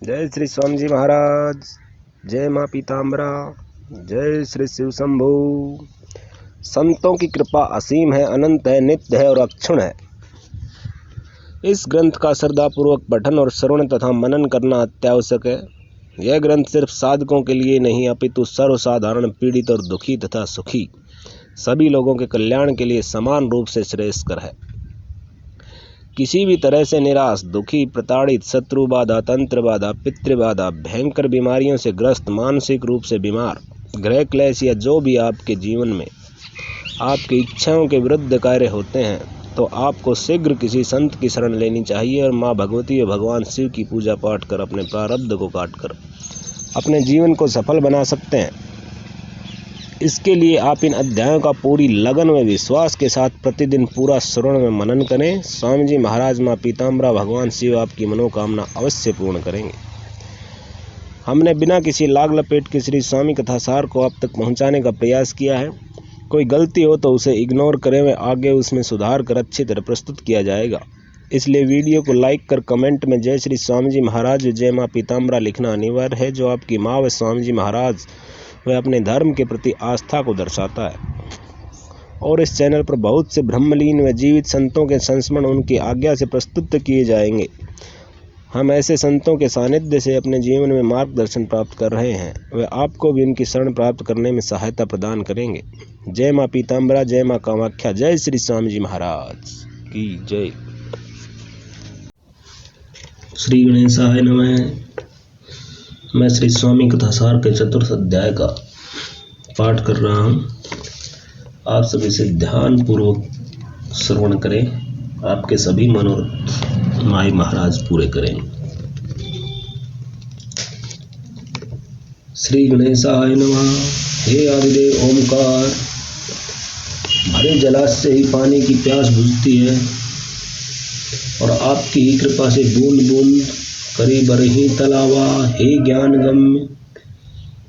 जय श्री स्वामी जी महाराज, जय माँ पीताम्बरा, जय श्री शिव शंभू। संतों की कृपा असीम है, अनंत है, नित्य है और अक्षुण है। इस ग्रंथ का श्रद्धापूर्वक पठन और श्रवण तथा मनन करना अत्यावश्यक है। यह ग्रंथ सिर्फ साधकों के लिए नहीं अपितु सर्वसाधारण पीड़ित और दुखी तथा सुखी सभी लोगों के कल्याण के लिए समान रूप से श्रेयस्कर है। किसी भी तरह से निराश, दुखी, प्रताड़ित, शत्रु बाधा, तंत्र बाधा, पितृ बाधा, भयंकर बीमारियों से ग्रस्त, मानसिक रूप से बीमार, ग्रह क्लेश या जो भी आपके जीवन में आपकी इच्छाओं के विरुद्ध कार्य होते हैं, तो आपको शीघ्र किसी संत की शरण लेनी चाहिए और माँ भगवती और भगवान शिव की पूजा पाठ कर अपने प्रारब्ध को काटकर अपने जीवन को सफल बना सकते हैं। इसके लिए आप इन अध्यायों का पूरी लगन व विश्वास के साथ प्रतिदिन पूरा श्रवण में मनन करें। स्वामी जी महाराज, माँ पीताम्बरा, भगवान शिव आपकी मनोकामना अवश्य पूर्ण करेंगे। हमने बिना किसी लाग लपेट के श्री स्वामी कथा सार को आप तक पहुंचाने का प्रयास किया है। कोई गलती हो तो उसे इग्नोर करें व आगे उसमें सुधार कर अच्छी तरह प्रस्तुत किया जाएगा। इसलिए वीडियो को लाइक कर कमेंट में जय श्री स्वामी जी महाराज, जय माँ पीताम्बरा लिखना अनिवार्य है, जो आपकी माँ व स्वामी जी महाराज वह अपने धर्म के प्रति आस्था को दर्शाता है। और इस चैनल पर बहुत से ब्रह्मलीन व जीवित संतों के संस्मरण उनकी आज्ञा से प्रस्तुत किए जाएंगे। हम ऐसे संतों के सानिध्य से अपने जीवन में मार्गदर्शन प्राप्त कर रहे हैं, वे आपको भी उनकी शरण प्राप्त करने में सहायता प्रदान करेंगे। जय माँ पीताम्बरा, जय माँ कामाख्या, जय श्री स्वामी जी महाराज की जय। श्री गणेशाय नमः। मैं श्री स्वामी कथासार के चतुर्थ अध्याय का पाठ कर रहा हूँ। आप सभी से ध्यान पूर्वक श्रवण करें। आपके सभी मनोरथ माई महाराज पूरे करें। श्री गणेशाय नमः। हे आदिदेव ओमकार, भरे जलाशय से ही पानी की प्यास बुझती है और आपकी ही कृपा से बूंद बूंद करी बरही तलावा। हे ज्ञान गम्य,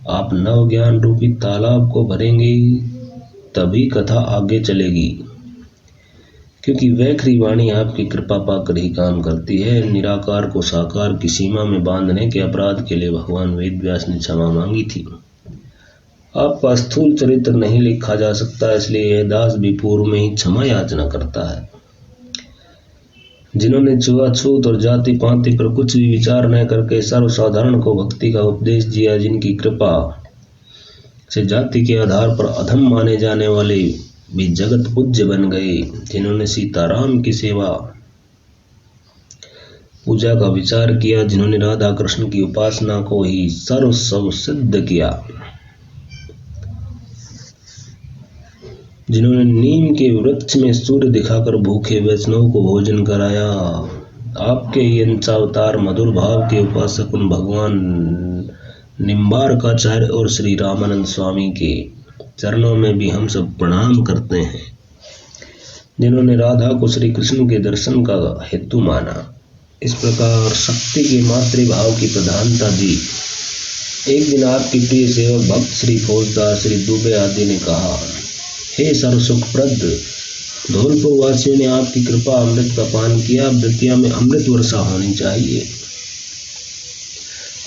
आप नव ज्ञान रूपी तालाब को भरेंगे तभी कथा आगे चलेगी, क्योंकि वैखरी वाणी आपकी कृपा पाकर ही काम करती है। निराकार को साकार की सीमा में बांधने के अपराध के लिए भगवान वेद व्यास ने क्षमा मांगी थी। आपका स्थूल चरित्र नहीं लिखा जा सकता, इसलिए यह दास भी पूर्व में ही क्षमा याचना करता है। जिन्होंने छुआछूत और जाति पाति पर कुछ भी विचार न करके सर्वसाधारण को भक्ति का उपदेश दिया, जिनकी कृपा से जाति के आधार पर अधम माने जाने वाले भी जगत पूज्य बन गए, जिन्होंने सीताराम की सेवा पूजा का विचार किया, जिन्होंने राधा कृष्ण की उपासना को ही सर्वस्व सिद्ध किया, जिन्होंने नीम के वृक्ष में सूर्य दिखाकर भूखे वैष्णव को भोजन कराया। आपके ये अंशावतार मधुर भाव के उपासक उन भगवान निम्बारकाचार्य और श्री रामानंद स्वामी के चरणों में भी हम सब प्रणाम करते हैं, जिन्होंने राधा को श्री कृष्ण के दर्शन का हेतु माना। इस प्रकार शक्ति के मातृभाव की प्रधानता दी। एक दिन आपकी प्रिय सेवक भक्त श्री फौजदार, श्री दुबे आदि ने कहा, हे सर्वसुखप्रद, धौलपुर वासियों ने आपकी कृपा अमृत का पान किया, वृत्तिया में अमृत वर्षा होनी चाहिए।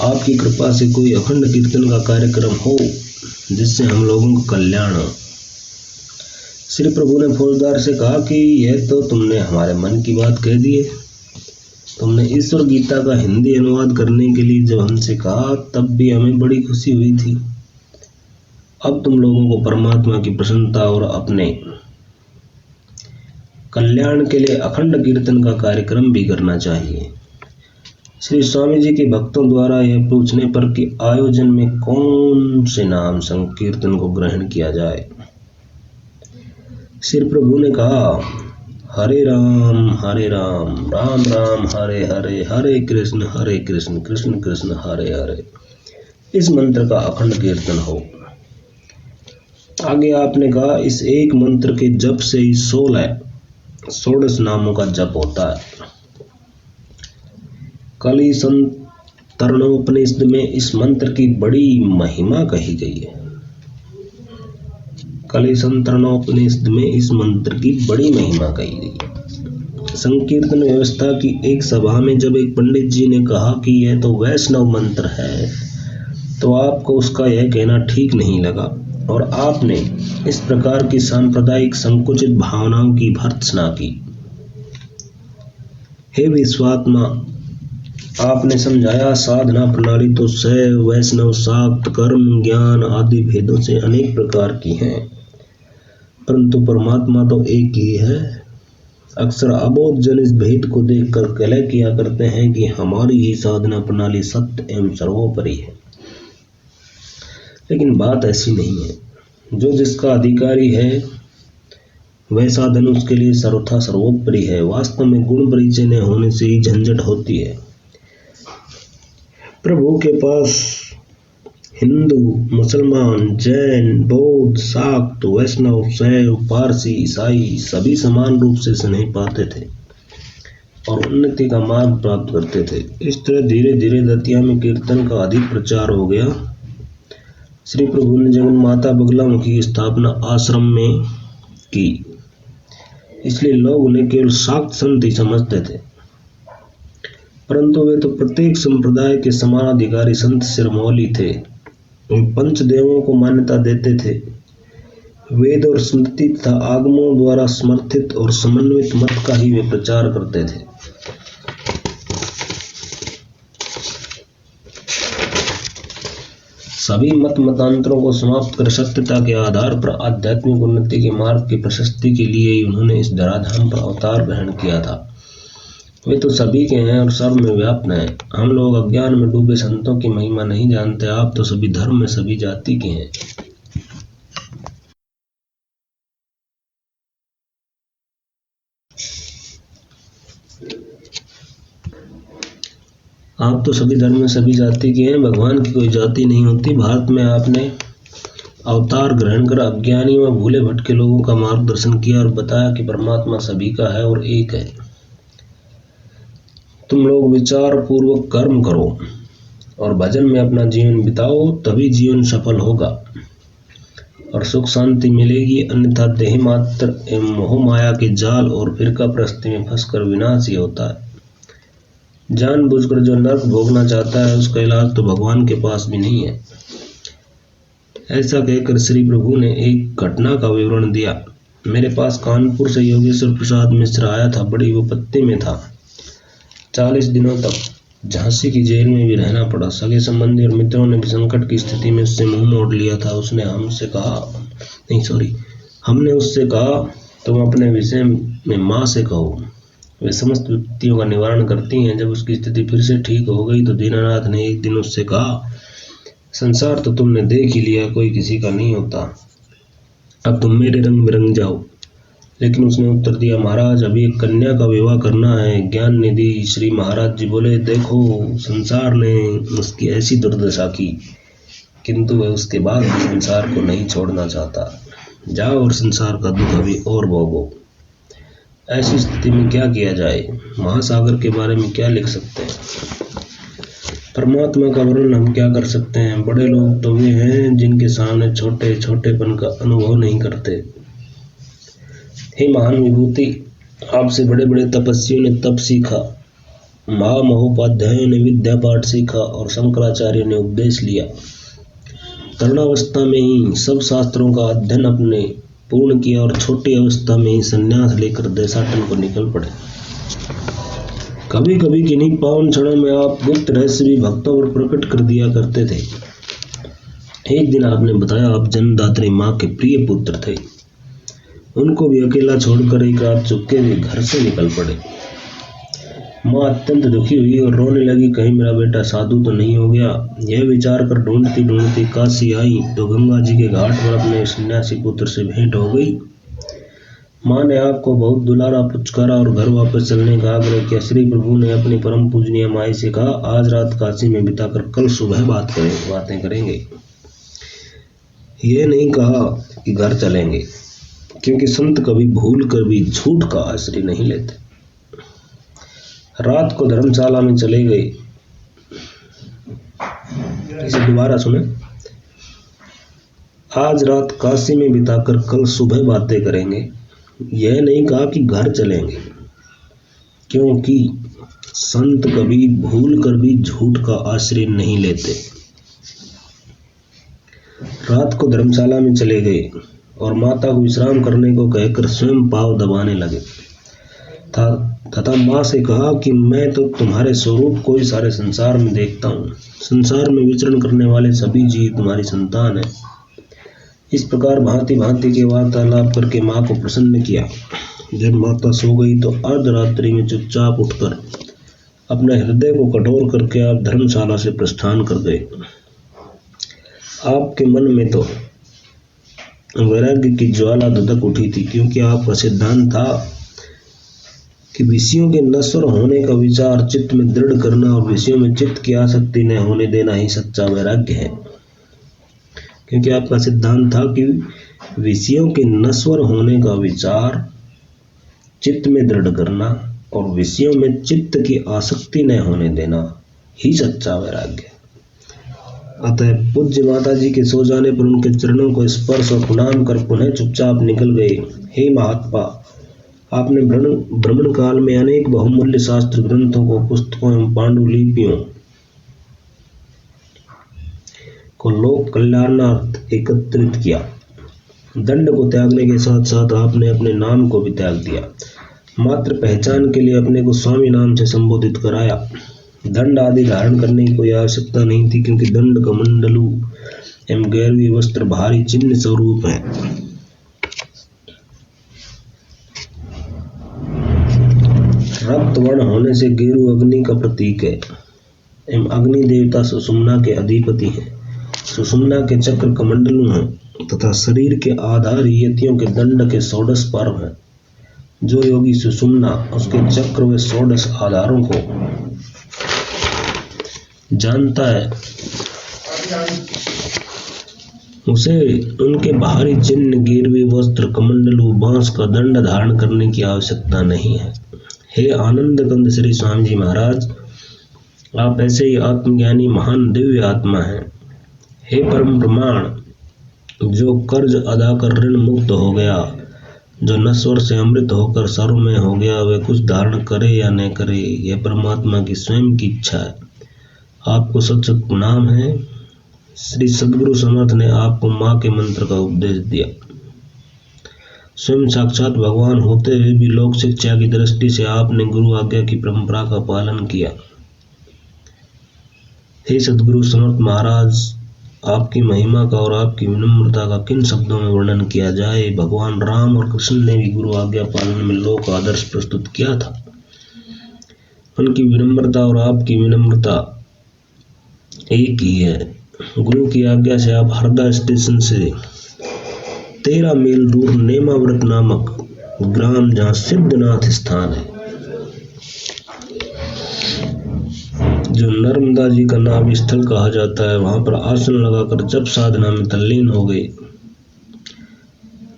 आपकी कृपा से कोई अखंड कीर्तन का कार्यक्रम हो जिससे हम लोगों का कल्याण हो। श्री प्रभु ने फौजदार से कहा कि यह तो तुमने हमारे मन की बात कह दी है। तुमने ईश्वर गीता का हिंदी अनुवाद करने के लिए जब हमसे कहा, तब भी हमें बड़ी खुशी हुई थी। अब तुम लोगों को परमात्मा की प्रसन्नता और अपने कल्याण के लिए अखंड कीर्तन का कार्यक्रम भी करना चाहिए। श्री स्वामी जी के भक्तों द्वारा यह पूछने पर कि आयोजन में कौन से नाम संकीर्तन को ग्रहण किया जाए, श्री प्रभु ने कहा, हरे राम राम राम हरे हरे, हरे कृष्ण कृष्ण कृष्ण हरे हरे। इस मंत्र का अखंड कीर्तन हो। आगे आपने कहा, इस एक मंत्र के जप से ही 16 नामों का जप होता है। कली संतरणोपनिषद में इस मंत्र की बड़ी महिमा कही गई है। कली संतरणोपनिषद में इस मंत्र की बड़ी महिमा कही गई है। संकीर्तन व्यवस्था की एक सभा में जब एक पंडित जी ने कहा कि यह तो वैष्णव मंत्र है, तो आपको उसका यह कहना ठीक नहीं लगा और आपने इस प्रकार की सांप्रदायिक संकुचित भावनाओं की भर्त्सना की। हे विश्वात्मा, आपने समझाया साधना प्रणाली तो शैव, वैष्णव, शाक्त, कर्म, ज्ञान आदि भेदों से अनेक प्रकार की हैं, परंतु परमात्मा तो एक ही है। अक्सर अबोध जन इस भेद को देखकर कलह किया करते हैं कि हमारी ही साधना प्रणाली सत्य एवं सर्वोपरि है, लेकिन बात ऐसी नहीं है। जो जिसका अधिकारी है वह साधन उसके लिए सर्वथा सर्वोपरि है। वास्तव में गुण परिचय न होने से ही झंझट होती है। प्रभु के पास हिंदू, मुसलमान, जैन, बौद्ध, शाक्त, वैष्णव, शैव, पारसी, ईसाई सभी समान रूप से स्नेह पाते थे और उन्नति का मार्ग प्राप्त करते थे। इस तरह धीरे धीरे दतिया में कीर्तन का अधिक प्रचार हो गया। श्री प्रभु ने जगन माता बगलामुखी की स्थापना आश्रम में की, इसलिए लोग उन्हें केवल शाक्त संत ही समझते थे, परंतु वे तो प्रत्येक संप्रदाय के समानाधिकारी संत शिरोमणि थे। वे पंचदेवों को मान्यता देते थे। वेद और स्मृति तथा आगमों द्वारा समर्थित और समन्वित मत का ही वे प्रचार करते थे। सभी मत मतांतरों को समाप्त कर सत्यता के आधार पर आध्यात्मिक उन्नति के मार्ग की प्रशस्ति के लिए ही उन्होंने इस धराधाम पर अवतार ग्रहण किया था। वे तो सभी के हैं और सर्व में व्याप्त हैं। हम लोग अज्ञान में डूबे संतों की महिमा नहीं जानते। आप तो सभी धर्म में सभी जाति के हैं। आप तो सभी धर्म में सभी जाति के हैं। भगवान की कोई जाति नहीं होती। भारत में आपने अवतार ग्रहण कर अज्ञानी व भूले भटके लोगों का मार्गदर्शन किया और बताया कि परमात्मा सभी का है और एक है। तुम लोग विचार पूर्वक कर्म करो और भजन में अपना जीवन बिताओ, तभी जीवन सफल होगा और सुख शांति मिलेगी। अन्यथा देह मात्र एवं मोह माया के जाल और फिरका प्रस्ती में फंसकर विनाश ही होता है। जानबूझकर जो नरक भोगना चाहता है उसका इलाज तो भगवान के पास भी नहीं है। ऐसा कहकर श्री प्रभु ने एक घटना का विवरण दिया। मेरे पास कानपुर से योगेश्वर प्रसाद मिश्र आया था। बड़ी विपत्ति में था। 40 दिनों तक झांसी की जेल में भी रहना पड़ा। सगे संबंधी और मित्रों ने भी संकट की स्थिति में उससे मुंह मोड़ लिया था। हमने उससे कहा तुम अपने विषय में माँ से कहो, वे समस्त विपत्तियों का निवारण करती हैं। जब उसकी स्थिति फिर से ठीक हो गई तो दीनानाथ ने एक दिन उससे कहा, संसार तो तुमने देख ही लिया, कोई किसी का नहीं होता, अब तुम मेरे रंग में रंग जाओ। लेकिन उसने उत्तर दिया, महाराज अभी एक कन्या का विवाह करना है। ज्ञान निधि श्री महाराज जी बोले, देखो संसार ने उसकी ऐसी दुर्दशा की, किंतु वह उसके बाद भी संसार को नहीं छोड़ना चाहता। जाओ और संसार का दुख अभी और भोगो। ऐसी स्थिति में क्या किया जाए? महासागर के बारे में क्या लिख सकते हैं? परमात्मा का वर्णन हम क्या कर सकते हैं? बड़े लोग तो वे हैं जिनके सामने छोटे छोटेपन का अनुभव नहीं करते। हे महान विभूति, आपसे बड़े बड़े तपस्वियों ने तप सीखा, महामहोपाध्यायों ने विद्या पाठ सीखा और शंकराचार्य ने उपदेश लिया। तरुणावस्था में ही सब शास्त्रों का अध्ययन अपने पूर्ण किया और छोटी अवस्था में ही संन्यास लेकर देशाटन को निकल पड़े। कभी कभी किन्हीं पावन क्षणों में आप गुप्त रहस्य भी भक्तों पर प्रकट कर दिया करते थे। एक दिन आपने बताया आप जन्मदात्री माँ के प्रिय पुत्र थे। उनको भी अकेला छोड़कर एक रात चुपके हुए घर से निकल पड़े। माँ अत्यंत दुखी हुई और रोने लगी, कहीं मेरा बेटा साधु तो नहीं हो गया। यह विचार कर ढूंढती ढूंढती काशी आई तो गंगा जी के घाट पर अपने सन्यासी पुत्र से भेंट हो गई। माँ ने आपको बहुत दुलारा पुचकारा और घर वापस चलने का आग्रह किया। श्री प्रभु ने अपनी परम पूजनीय माई से कहा, आज रात काशी में बिताकर कल सुबह बातें करेंगे। यह नहीं कहा कि घर चलेंगे, क्योंकि संत कभी भूल कर भी झूठ का आश्रय नहीं लेते। रात को धर्मशाला में चले गए। इसे दोबारा सुने। आज रात काशी में बिताकर कल सुबह बातें करेंगे। यह नहीं कहा कि घर चलेंगे। क्योंकि संत कभी भूल कर भी झूठ का आश्रय नहीं लेते। रात को धर्मशाला में चले गए और माता को विश्राम करने को कहकर स्वयं पाँव दबाने लगे तथा माँ से कहा कि मैं तो तुम्हारे स्वरूप को ही सारे संसार में देखता हूँ। संसार में विचरण करने वाले सभी जीव तुम्हारी संतान है। इस प्रकार भांति भांति के वार्तालाप करके माँ को प्रसन्न किया। जब माता सो गई तो अर्धरात्रि में चुपचाप उठकर अपने हृदय को कठोर करके आप धर्मशाला से प्रस्थान कर गए। आपके मन में तो वैराग्य की ज्वाला धधक उठी थी, क्योंकि आपका सिद्धांत था कि विषयों के नश्वर होने का विचार चित्त में दृढ़ करना और विषयों में चित्त की आसक्ति न होने देना ही सच्चा वैराग्य है। क्योंकि आपका सिद्धांत था कि विषयों के नश्वर होने का विचार चित्त में दृढ़ करना और विषयों में चित्त की आसक्ति न होने देना ही सच्चा वैराग्य है। अतः पूज्य माता जी के सो जाने पर उनके चरणों को स्पर्श और प्रणाम कर पुनः चुपचाप निकल गए। हे महात्मा, आपने भ्रमण काल में अनेक बहुमूल्य शास्त्र ग्रंथों को, पुस्तकों एवं पांडुलिपियों को लोक कल्याणार्थ एकत्रित किया। दंड को त्यागने के साथ साथ आपने अपने नाम को भी त्याग दिया। मात्र पहचान के लिए अपने को स्वामी नाम से संबोधित कराया। दंड आदि धारण करने की कोई आवश्यकता नहीं थी, क्योंकि दंड कमंडलू एवं गैरवी वस्त्र भारी चिन्ह स्वरूप है। रक्त वर्ण होने से गेरु अग्नि का प्रतीक है एवं अग्नि देवता सुषुम्ना के अधिपति हैं। सुषुम्ना के चक्र कमंडलू हैं तथा शरीर के आधार यतियों के दंड के 16 पर्व हैं। जो योगी सुषुम्ना, उसके चक्र व 16 आधारों को जानता है, उसे उनके बाहरी चिन्ह, गिरवी वस्त्र, कमंडलू, बांस का दंड धारण करने की आवश्यकता नहीं है। हे आनंद कंद श्री स्वामी जी महाराज, आप ऐसे ही आत्मज्ञानी महान दिव्य आत्मा हैं। हे परम प्रमाण, जो कर्ज अदा कर ऋण मुक्त हो गया, जो नश्वर से अमृत होकर सर्वमय हो गया, वह कुछ धारण करे या न करे, यह परमात्मा की स्वयं की इच्छा है। आपको सत सत प्रणाम है। श्री सद्गुरु समर्थ ने आपको माँ के मंत्र का उपदेश दिया। स्वयं साक्षात भगवान होते हुए भी लोक शिक्षा की दृष्टि से आपने गुरु आज्ञा की परंपरा का पालन किया। हे सद्गुरु समर्थ महाराज, आपकी महिमा का और आपकी विनम्रता का किन शब्दों में वर्णन किया जाए। भगवान राम और कृष्ण ने भी गुरु आज्ञा पालन में लोक आदर्श प्रस्तुत किया था। उनकी विनम्रता और आपकी विनम्रता एक ही है। गुरु की आज्ञा से आप हरदा स्टेशन से 13 मील दूर नेमाव्रत नामक ग्राम, जहाँ सिद्धनाथ स्थान है, जो नर्मदा जी का नाभि स्थल कहा जाता है, वहां पर आसन लगाकर जप साधना में तल्लीन हो गए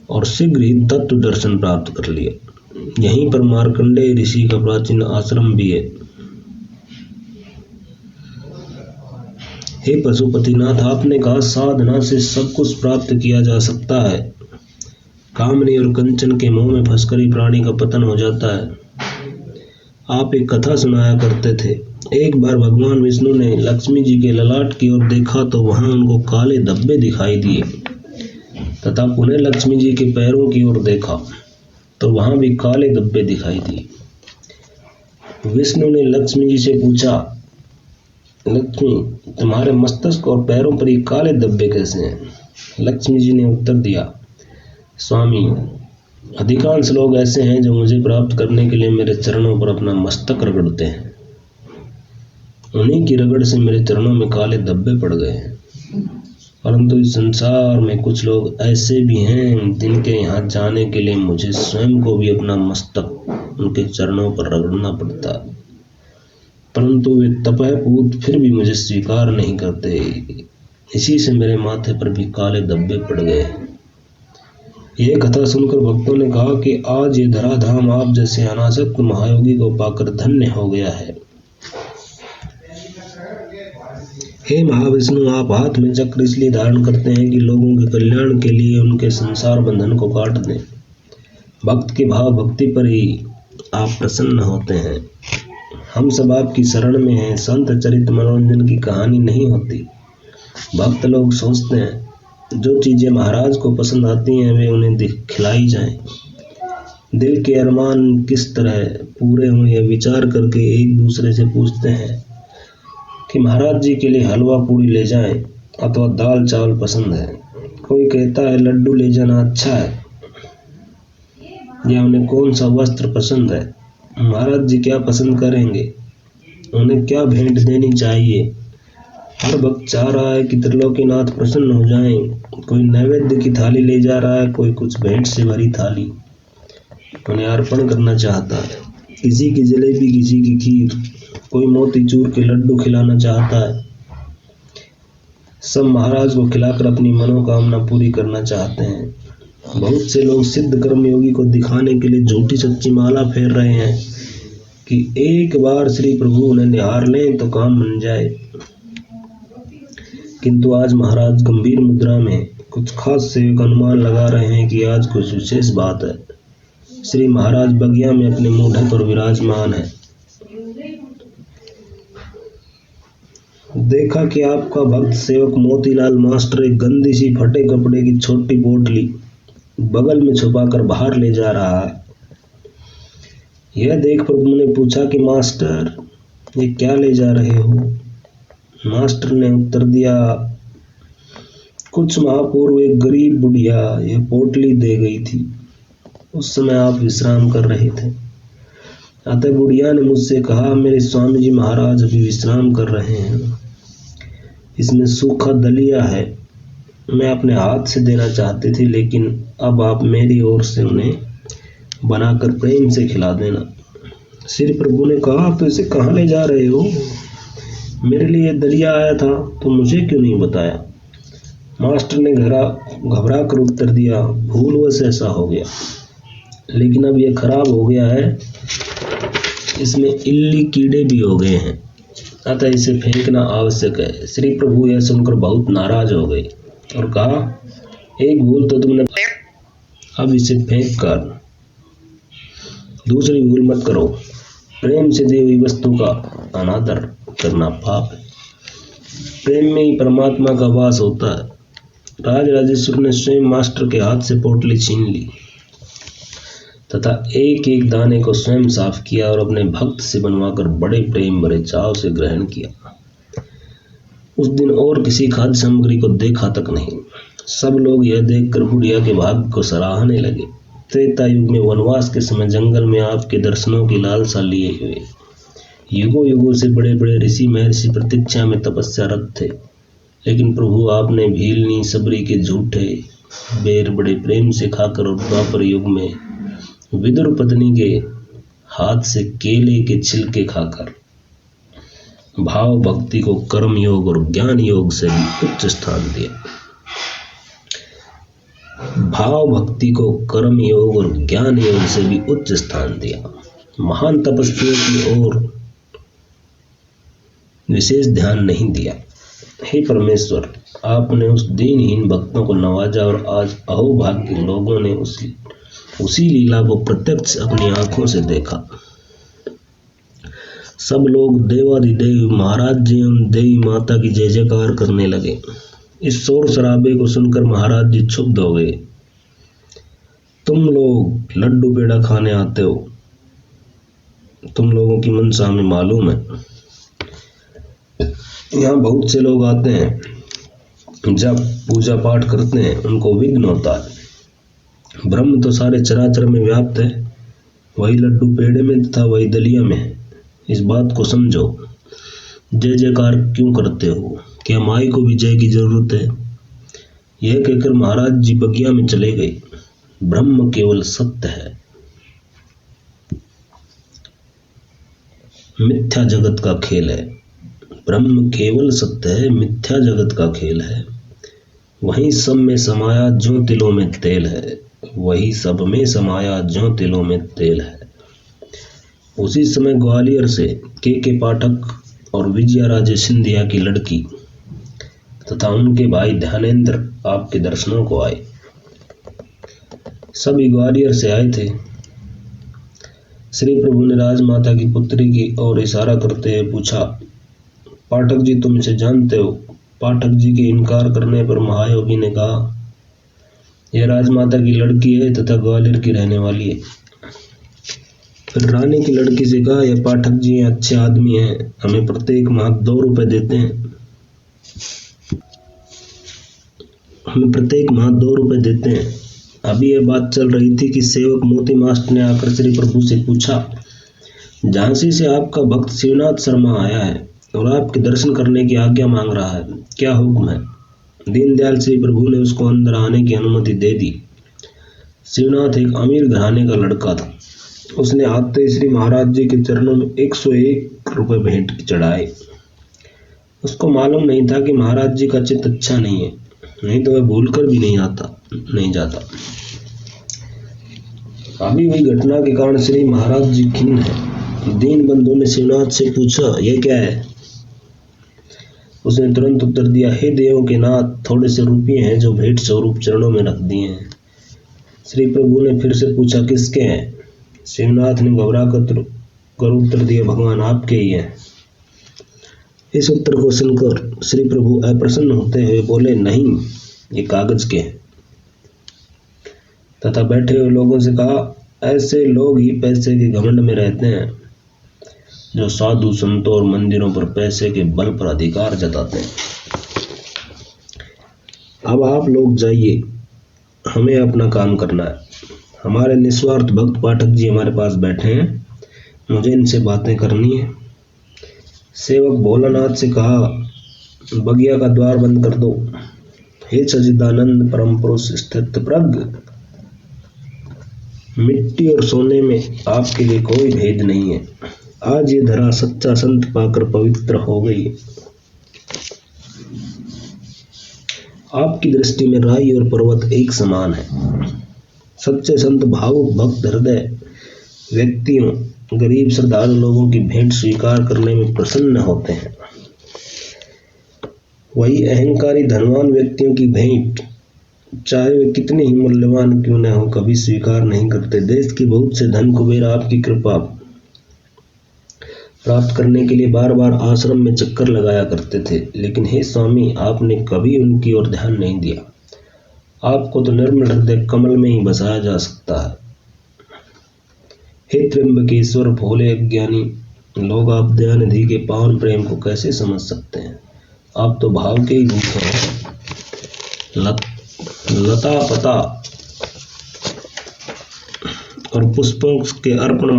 और शीघ्र ही तत्व दर्शन प्राप्त कर लिया। यहीं पर मार्कंडेय ऋषि का प्राचीन आश्रम भी है। हे पशुपतिनाथ, आपने कहा साधना से सब कुछ प्राप्त किया जा सकता है। कामनी और कंचन के मोह में फंसकर ही प्राणी का पतन हो जाता है। आप एक कथा सुनाया करते थे। एक बार भगवान विष्णु ने लक्ष्मी जी के ललाट की ओर देखा तो वहां उनको काले धब्बे दिखाई दिए, तथा पुनः लक्ष्मी जी के पैरों की ओर देखा तो वहां भी काले धब्बे दिखाई दिए। विष्णु ने लक्ष्मी जी से पूछा, लक्ष्मी, तुम्हारे मस्तक और पैरों पर ये काले धब्बे कैसे हैं? लक्ष्मी जी ने उत्तर दिया, स्वामी, अधिकांश लोग ऐसे हैं जो मुझे प्राप्त करने के लिए मेरे चरणों पर अपना मस्तक रगड़ते हैं। उन्हीं की रगड़ से मेरे चरणों में काले धब्बे पड़ गए हैं। परंतु इस संसार में कुछ लोग ऐसे भी हैं जिनके यहाँ जाने के लिए मुझे स्वयं को भी अपना मस्तक उनके चरणों पर रगड़ना पड़ता है, परंतु वे तपहपूत फिर भी मुझे स्वीकार नहीं करते। इसी से मेरे माथे पर भी काले धब्बे पड़ गए। यह कथा सुनकर भक्तों ने कहा कि आज ये धराधाम आप जैसे अनासक्त महायोगी को पाकर धन्य हो गया है। हे महाविष्णु, आप हाथ में चक्र इसलिए धारण करते हैं कि लोगों के कल्याण के लिए उनके संसार बंधन को काट दें। भक्त के भाव भक्ति पर ही आप प्रसन्न होते हैं। हम सब आपकी शरण में हैं। संत चरित मनोरंजन की कहानी नहीं होती। भक्त लोग सोचते हैं जो चीज़ें महाराज को पसंद आती हैं वे उन्हें खिलाई जाएं। दिल के अरमान किस तरह पूरे हुए यह विचार करके एक दूसरे से पूछते हैं कि महाराज जी के लिए हलवा पूड़ी ले जाएं अथवा दाल चावल पसंद है। कोई कहता है लड्डू ले जाना अच्छा है, या उन्हें कौन सा वस्त्र पसंद है, महाराज जी क्या पसंद करेंगे, उन्हें क्या भेंट देनी चाहिए। हर भक्त चाह रहा है कि त्रिलोकीनाथ प्रसन्न हो जाएं। कोई नैवेद्य की थाली ले जा रहा है, कोई कुछ भेंट से भरी थाली उन्हें अर्पण करना चाहता है। किसी की जलेबी, किसी की खीर, कोई मोतीचूर के लड्डू खिलाना चाहता है। सब महाराज को खिलाकर अपनी मनोकामना पूरी करना चाहते हैं। बहुत से लोग सिद्ध कर्मयोगी को दिखाने के लिए झूठी सच्ची माला फेर रहे हैं कि एक बार श्री प्रभु उन्हें निहार लें तो काम बन जाए। किंतु आज महाराज गंभीर मुद्रा में कुछ खास सेवक अनुमान लगा रहे हैं कि आज कुछ विशेष बात है। श्री महाराज बगिया में अपने मूढ़े पर विराजमान है। देखा कि आपका भक्त सेवक मोतीलाल मास्टर एक गंदी सी फटे कपड़े की छोटी पोटली बगल में छुपाकर बाहर ले जा रहा है। यह देख प्रभु ने पूछा कि मास्टर ये क्या ले जा रहे हो। मास्टर ने उत्तर दिया, कुछ माह पूर्व एक गरीब बुढ़िया यह पोटली दे गई थी। उस समय आप विश्राम कर रहे थे। अतः बुढ़िया ने मुझसे कहा, मेरे स्वामी जी महाराज अभी विश्राम कर रहे हैं, इसमें सूखा दलिया है, मैं अपने हाथ से देना चाहती थी, लेकिन अब आप मेरी ओर से उन्हें बनाकर प्रेम से खिला देना। श्री प्रभु ने कहा, आप तो इसे कहाँ ले जा रहे हो? मेरे लिए दलिया आया था तो मुझे क्यों नहीं बताया? मास्टर ने घबरा कर उत्तर दिया, भूलवश ऐसा हो गया, लेकिन अब यह खराब हो गया है, इसमें इल्ली कीड़े भी हो गए हैं, अतः इसे फेंकना आवश्यक है। श्री प्रभु यह सुनकर बहुत नाराज हो गए और कहा, एक भूल तो तुमने, अब इसे फेंक कर दूसरी भूल मत करो। प्रेम से दी हुई वस्तु का अनादर करना पाप है। प्रेम में ही परमात्मा का वास होता है। राज राजेश्वर ने स्वयं मास्टर के हाथ से पोटली छीन ली तथा एक एक दाने को स्वयं साफ किया और अपने भक्त से बनवाकर बड़े प्रेम भरे चाव से ग्रहण किया। उस दिन और किसी खाद्य सामग्री को देखा तक नहीं। सब लोग यह देखकर बुढ़िया के भाग्य को सराहने लगे। त्रेता युग में वनवास के समय जंगल में आपके दर्शनों की लालसा लिए हुए युगों युगों से बड़े बड़े ऋषि महर्षि प्रतीक्षा में तपस्यारत थे, लेकिन प्रभु आपने भीलनी सबरी के झूठे बेर बड़े प्रेम से खाकर और द्वापर युग में विदुर पत्नी के हाथ से केले के छिलके खाकर भाव भक्ति को कर्म योग और ज्ञान योग से भी उच्च स्थान दिया। भाव भक्ति को कर्म योग और ज्ञान योग से भी उच्च स्थान दिया। महान तपस्वियों की ओर विशेष ध्यान नहीं दिया। हे परमेश्वर, आपने उस दीनहीन भक्तों को नवाजा और आज अहोभाग्य लोगों ने उसी लीला को प्रत्यक्ष अपनी आंखों से देखा। सब लोग देवाधिदेव महाराज जी एवं देवी माता की जय जयकार करने लगे। इस शोर शराबे को सुनकर महाराज जी क्षुब्ध हो गए। तुम लोग लड्डू पेड़ा खाने आते हो, तुम लोगों की मनसा हमें मालूम है। यहाँ बहुत से लोग आते हैं, जब पूजा पाठ करते हैं उनको विघ्न होता है। ब्रह्म तो सारे चराचर में व्याप्त है, वही लड्डू पेड़े में तथा वही दलिया में है। इस बात को समझो। जय जयकार क्यों करते हो? क्या माई को भी जय की जरूरत है? यह कहकर महाराज जी बगिया में चले गए। ब्रह्म केवल सत्य है, मिथ्या जगत का खेल है। ब्रह्म केवल सत्य है, मिथ्या जगत का खेल है। वही सब में समाया ज्यों तिलों में तेल है, वही सब में समाया ज्यों तिलों में तेल है। उसी समय ग्वालियर से के पाठक और विजया राजे सिंधिया की लड़की तथा उनके भाई ध्यानेंद्र आपके दर्शनों को आए। सभी ग्वालियर से आए थे। श्री प्रभु ने राजमाता की पुत्री की ओर इशारा करते हुए पूछा, पाठक जी तुम इसे जानते हो? पाठक जी के इनकार करने पर महायोगी ने कहा, यह राजमाता की लड़की है तथा ग्वालियर की रहने वाली है। फिर रानी की लड़की से कहा, यह पाठक जी अच्छे आदमी हैं, हमें प्रत्येक माह 2 रुपए देते हैं। अभी यह बात चल रही थी कि सेवक मोती मास्ट ने आकर श्री प्रभु से पूछा, झांसी से आपका भक्त शिवनाथ शर्मा आया है और आपके दर्शन करने की आज्ञा मांग रहा है, क्या हुक्म है? दीनदयाल श्री प्रभु ने उसको अंदर आने की अनुमति दे दी। शिवनाथ एक अमीर घराने का लड़का था। उसने आते ही श्री महाराज जी के चरणों में 101 रुपए भेंट चढ़ाए। उसको मालूम नहीं था कि महाराज जी का चित्त अच्छा नहीं है, नहीं तो वह भूलकर भी नहीं जाता। अभी हुई घटना के कारण श्री महाराज जी खिन्न है। दीन बंधु ने शिवनाथ से पूछा, यह क्या है? उसने तुरंत उत्तर दिया, हे देवों के नाथ, थोड़े से रुपये हैं जो भेंट स्वरूप चरणों में रख दिए हैं। श्री प्रभु ने फिर से पूछा, किसके हैं? शिवनाथ ने घबरा कर उत्तर दिया, भगवान आपके ही हैं। इस उत्तर को सुनकर श्री प्रभु अप्रसन्न होते हुए बोले, नहीं, ये कागज के हैं। तथा बैठे हुए लोगों से कहा, ऐसे लोग ही पैसे के घमंड में रहते हैं जो साधु संतों और मंदिरों पर पैसे के बल पर अधिकार जताते हैं। अब आप लोग जाइए, हमें अपना काम करना है। हमारे निस्वार्थ भक्त पाठक जी हमारे पास बैठे हैं, मुझे इनसे बातें करनी है। सेवक भोलानाथ से कहा, बगिया का द्वार बंद कर दो। हे सच्चिदानंद परम पुरुष स्थित प्रज्ञ, मिट्टी और सोने में आपके लिए कोई भेद नहीं है। आज ये धरा सच्चा संत पाकर पवित्र हो गई। आपकी दृष्टि में राई और पर्वत एक समान है। सच्चे संत भावुक भक्त हृदय व्यक्तियों, गरीब श्रद्धालु लोगों की भेंट स्वीकार करने में प्रसन्न होते हैं। वही अहंकारी धनवान व्यक्तियों की भेंट, चाहे वे कितने ही मूल्यवान क्यों न हो, कभी स्वीकार नहीं करते। देश की बहुत से धन कुबेर आपकी कृपा प्राप्त करने के लिए बार बार आश्रम में चक्कर लगाया करते थे, लेकिन हे स्वामी, आपने कभी उनकी ओर ध्यान नहीं दिया। आपको तो निर्मल हृदय कमल में ही बसाया जा सकता है। हे त्र्यंबकेश्वर भोले अज्ञानी लोग, आप दयानिधि के पावन प्रेम को कैसे समझ सकते हैं? आप तो भाव के ही भूखे हैं। लता पता और पुष्पों के अर्पण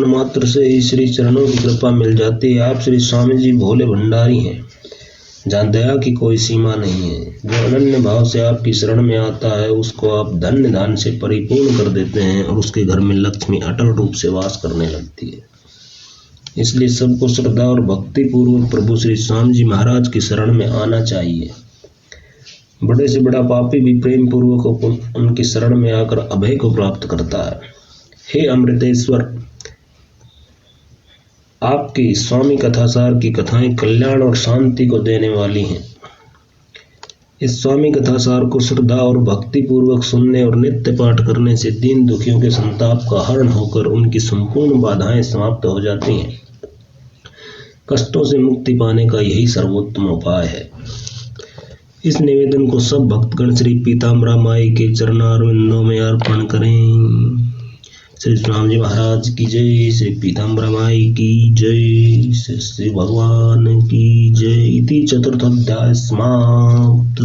मात्र से ही श्री चरणों की कृपा मिल जाती है। आप श्री स्वामी जी भोले भंडारी हैं, जहाँ दया की कोई सीमा नहीं है। जो अनन्य भाव से आपकी शरण में आता है, उसको आप धन्य दान से परिपूर्ण कर देते हैं और उसके घर में लक्ष्मी अटल रूप से वास करने लगती है। इसलिए सबको श्रद्धा और भक्ति पूर्वक प्रभु श्री स्वामी जी महाराज की शरण में आना चाहिए। बड़े से बड़ा पापी भी प्रेम पूर्वक उनकी शरण में आकर अभय को प्राप्त करता है। हे अमृतेश्वर, आपकी स्वामी कथासार की कथाएं कल्याण और शांति को देने वाली हैं। इस स्वामी कथासार को श्रद्धा और भक्ति पूर्वक सुनने और नित्य पाठ करने से दीन दुखियों के संताप का हरण होकर उनकी संपूर्ण बाधाएं समाप्त हो जाती हैं। कष्टों से मुक्ति पाने का यही सर्वोत्तम उपाय है। इस निवेदन को सब भक्तगण श्री पीताम्बरा माई के चरणारविंदों में अर्पण करें। श्री स्वामी जी महाराज की जय, श्री पीताम्बरा माई की जय, श्री भगवान की जय। इति चतुर्थ अध्याय समाप्त।